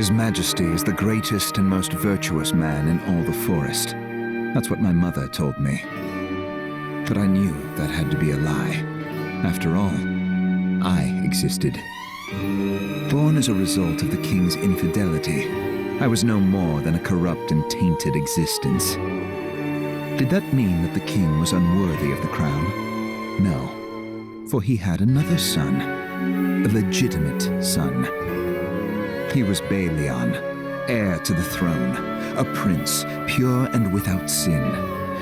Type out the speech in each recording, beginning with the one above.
His Majesty is the greatest and most virtuous man in all the forest. That's what my mother told me. But I knew that had to be a lie. After all, I existed. Born as a result of the king's infidelity, I was no more than a corrupt and tainted existence. Did that mean that the king was unworthy of the crown? No, for he had another son, a legitimate son. He was Balion, heir to the throne, a prince, pure and without sin.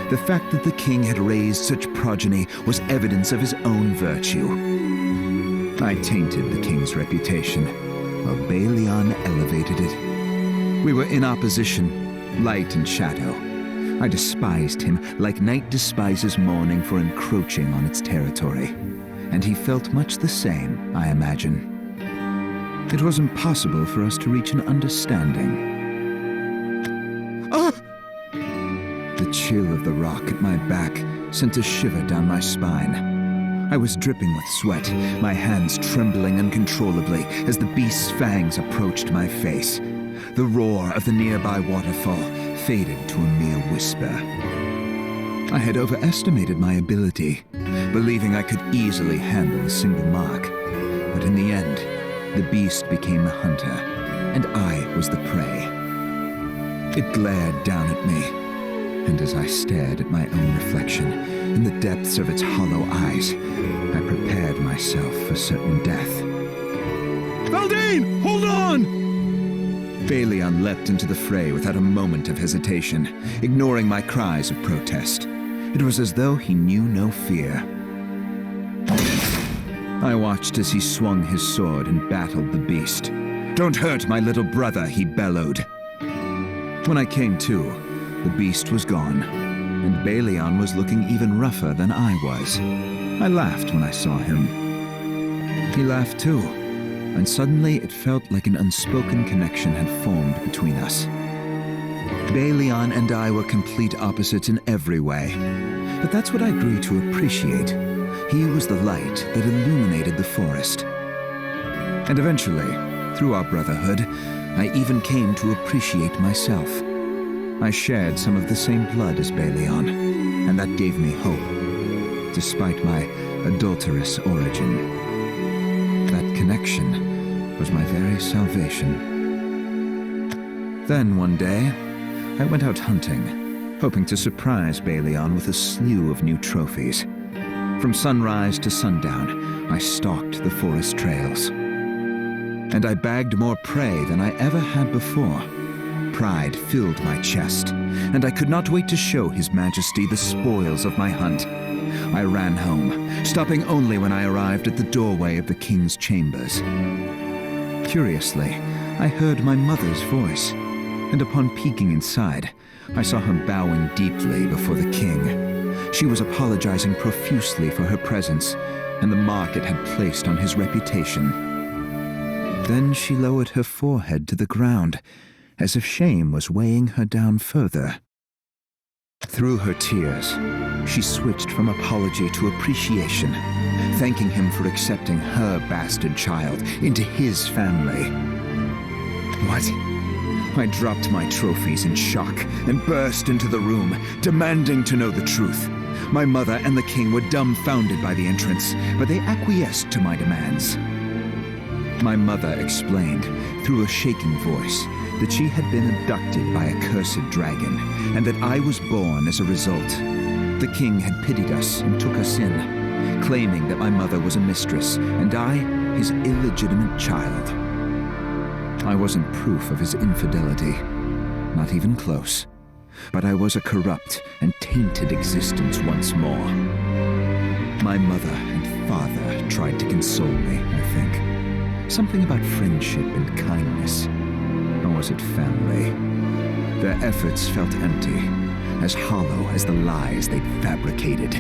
The fact that the king had raised such progeny was evidence of his own virtue. I tainted the king's reputation, while Balion elevated it. We were in opposition, light and shadow. I despised him like night despises morning for encroaching on its territory. And he felt much the same, I imagine. It was impossible for us to reach an understanding. Ah! The chill of the rock at my back sent a shiver down my spine. I was dripping with sweat, my hands trembling uncontrollably as the beast's fangs approached my face. The roar of the nearby waterfall faded to a mere whisper. I had overestimated my ability, believing I could easily handle a single mark. But in the end, the beast became the hunter, and I was the prey. It glared down at me, and as I stared at my own reflection in the depths of its hollow eyes, I prepared myself for certain death. Valdine, hold on! Balion leapt into the fray without a moment of hesitation, ignoring my cries of protest. It was as though he knew no fear. I watched as he swung his sword and battled the beast. "Don't hurt my little brother," he bellowed. When I came to, the beast was gone, and Balion was looking even rougher than I was. I laughed when I saw him. He laughed too, and suddenly it felt like an unspoken connection had formed between us. Balion and I were complete opposites in every way, but that's what I grew to appreciate. He was the light that illuminated the forest. And eventually, through our brotherhood, I even came to appreciate myself. I shared some of the same blood as Balion, and that gave me hope, despite my adulterous origin. That connection was my very salvation. Then one day, I went out hunting, hoping to surprise Balion with a slew of new trophies. From sunrise to sundown, I stalked the forest trails. And I bagged more prey than I ever had before. Pride filled my chest, and I could not wait to show His Majesty the spoils of my hunt. I ran home, stopping only when I arrived at the doorway of the king's chambers. Curiously, I heard my mother's voice, and upon peeking inside, I saw her bowing deeply before the king. She was apologizing profusely for her presence and the mark it had placed on his reputation. Then she lowered her forehead to the ground, as if shame was weighing her down further. Through her tears, she switched from apology to appreciation, thanking him for accepting her bastard child into his family. What? I dropped my trophies in shock and burst into the room, demanding to know the truth. My mother and the king were dumbfounded by the entrance, but they acquiesced to my demands. My mother explained, through a shaking voice, that she had been abducted by a cursed dragon, and that I was born as a result. The king had pitied us and took us in, claiming that my mother was a mistress, and I, his illegitimate child. I wasn't proof of his infidelity, not even close. But I was a corrupt and tainted existence once more. My mother and father tried to console me, I think. Something about friendship and kindness. Or was it family? Their efforts felt empty, as hollow as the lies they'd fabricated.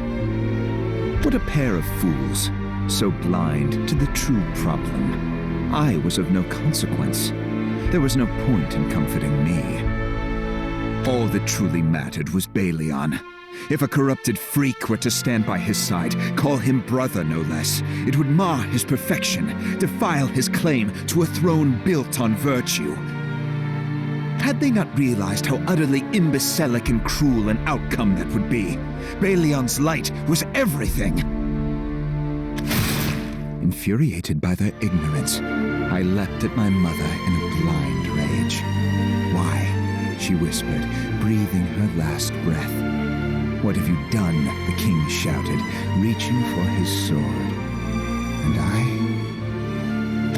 What a pair of fools, so blind to the true problem. I was of no consequence. There was no point in comforting me. All that truly mattered was Balion. If a corrupted freak were to stand by his side, call him brother no less, it would mar his perfection, defile his claim to a throne built on virtue. had they not realized how utterly imbecilic and cruel an outcome that would be? Balion's light was everything. Infuriated by their ignorance, I leapt at my mother in a blind rage. "Why?" she whispered, breathing her last breath. "What have you done?" the king shouted, reaching for his sword. And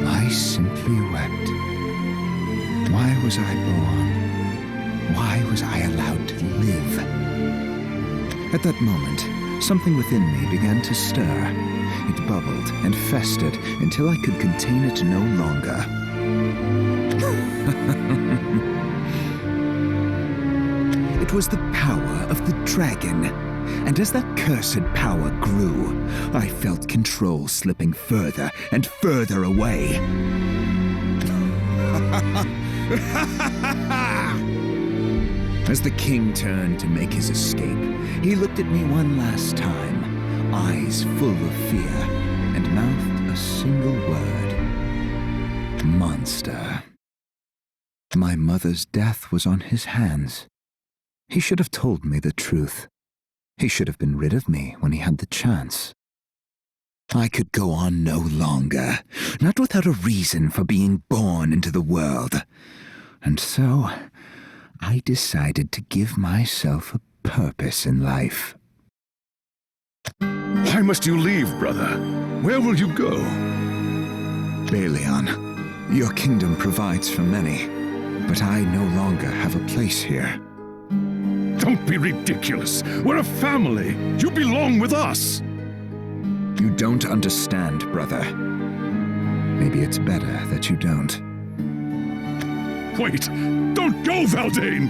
I simply wept. Why was I born? Why was I allowed to live? At that moment, something within me began to stir. It bubbled and festered until I could contain it no longer. It was the power of the dragon. And as that cursed power grew, I felt control slipping further and further away. As the king turned to make his escape, he looked at me one last time, eyes full of fear, and mouthed a single word. "Monster." My mother's death was on his hands. He should have told me the truth. He should have been rid of me when he had the chance. I could go on no longer, not without a reason for being born into the world. And so, I decided to give myself a purpose in life. Why must you leave, brother? Where will you go? Balion, your kingdom provides for many, but I no longer have a place here. Don't be ridiculous. We're a family. You belong with us. You don't understand, brother. Maybe it's better that you don't. Wait! Don't go, Valdane!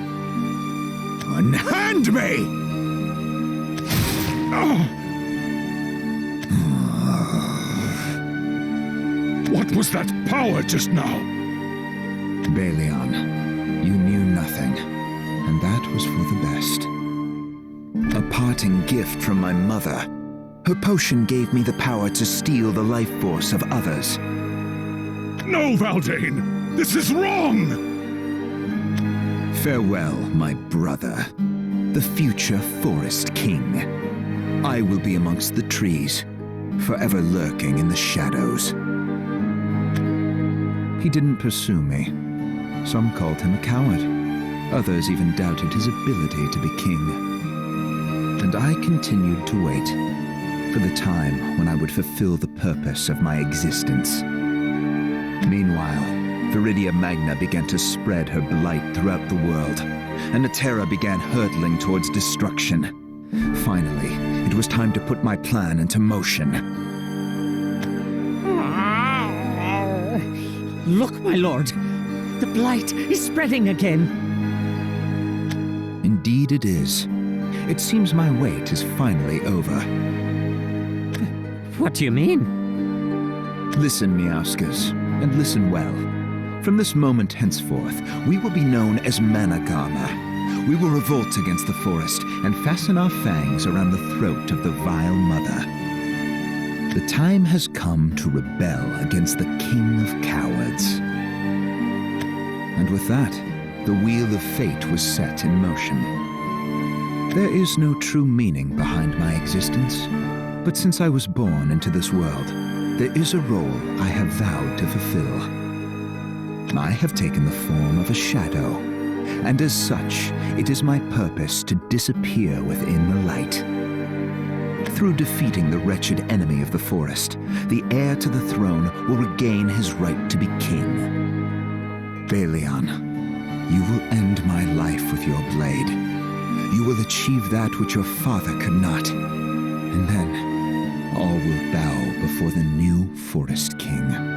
Unhand me! What was that power just now? Balion, you knew nothing, and that was for the best. A parting gift from my mother. Her potion gave me the power to steal the life force of others. No, Valdane! This is wrong! Farewell, my brother, the future Forest King. I will be amongst the trees, forever lurking in the shadows. He didn't pursue me. Some called him a coward. Others even doubted his ability to be king. And I continued to wait for the time when I would fulfill the purpose of my existence. Meanwhile, Viridia Magna began to spread her blight throughout the world, and Terra began hurtling towards destruction. Finally, it was time to put my plan into motion. Look, my lord. The blight is spreading again. Indeed it is. It seems my wait is finally over. What do you mean? Listen, Meowskers, and listen well. From this moment henceforth, we will be known as Managama. We will revolt against the forest and fasten our fangs around the throat of the vile mother. The time has come to rebel against the king of cowards. And with that, the wheel of fate was set in motion. There is no true meaning behind my existence, but since I was born into this world, there is a role I have vowed to fulfill. I have taken the form of a shadow, and as such, it is my purpose to disappear within the light. Through defeating the wretched enemy of the forest, the heir to the throne will regain his right to be king. Balion, you will end my life with your blade. You will achieve that which your father could not. And then, all will bow before the new Forest King.